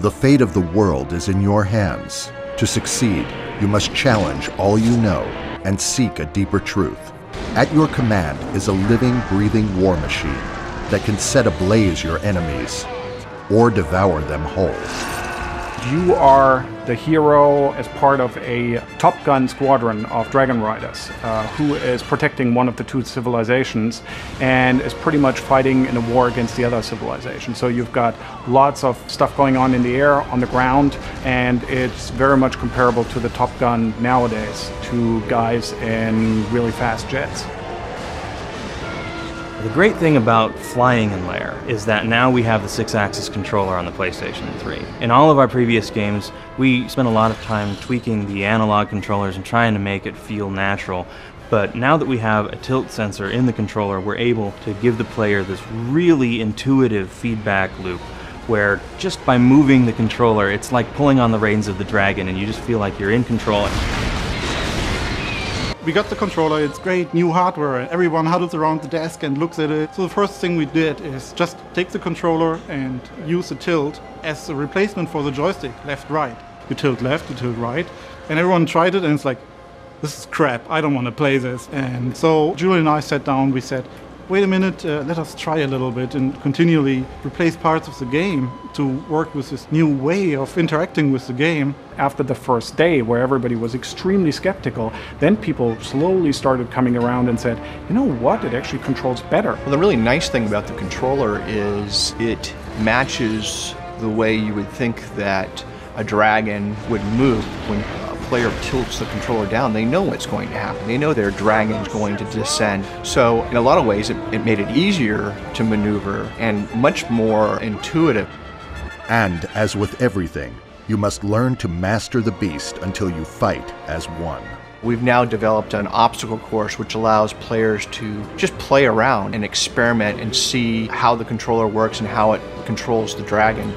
The fate of the world is in your hands. To succeed, you must challenge all you know and seek a deeper truth. At your command is a living, breathing war machine that can set ablaze your enemies or devour them whole. You are the hero as part of a Top Gun squadron of Dragon Riders who is protecting one of the two civilizations and is pretty much fighting in a war against the other civilization. So you've got lots of stuff going on in the air, on the ground, and it's very much comparable to the Top Gun nowadays, to guys in really fast jets. The great thing about flying in Lair is that now we have the SIXAXIS controller on the PlayStation 3. In all of our previous games, we spent a lot of time tweaking the analog controllers and trying to make it feel natural. But now that we have a tilt sensor in the controller, we're able to give the player this really intuitive feedback loop where just by moving the controller, it's like pulling on the reins of the dragon and you just feel like you're in control. We got the controller, it's great, new hardware, everyone huddles around the desk and looks at it. So the first thing we did is just take the controller and use the tilt as a replacement for the joystick, left-right. You tilt left, you tilt right, and everyone tried it and it's like, this is crap, I don't want to play this. And so Julie and I sat down, we said, wait a minute, let us try a little bit and continually replace parts of the game to work with this new way of interacting with the game. After the first day, where everybody was extremely skeptical, then people slowly started coming around and said, you know what, it actually controls better. Well, the really nice thing about the controller is it matches the way you would think that a dragon would move. When a player tilts the controller down, they know what's going to happen. They know their dragon's going to descend. So in a lot of ways, it made it easier to maneuver and much more intuitive. And as with everything, you must learn to master the beast until you fight as one. We've now developed an obstacle course which allows players to just play around and experiment and see how the controller works and how it controls the dragon.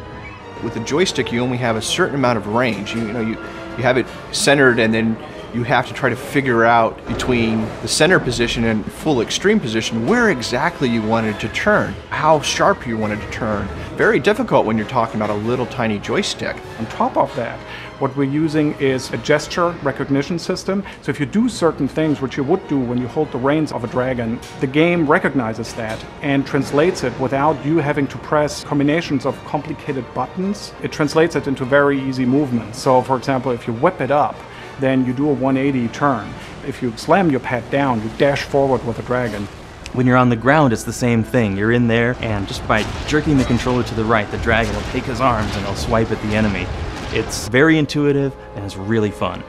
With the joystick, you only have a certain amount of range. You have it centered, and then you have to try to figure out between the center position and full extreme position where exactly you wanted to turn, how sharp you wanted to turn. Very difficult when you're talking about a little tiny joystick. On top of that, what we're using is a gesture recognition system. So if you do certain things which you would do when you hold the reins of a dragon, the game recognizes that and translates it without you having to press combinations of complicated buttons. It translates it into very easy movements. So for example, if you whip it up, then you do a 180 turn. If you slam your pad down, you dash forward with a dragon. When you're on the ground, it's the same thing. You're in there, and just by jerking the controller to the right, the dragon will take his arms and he'll swipe at the enemy. It's very intuitive, and it's really fun.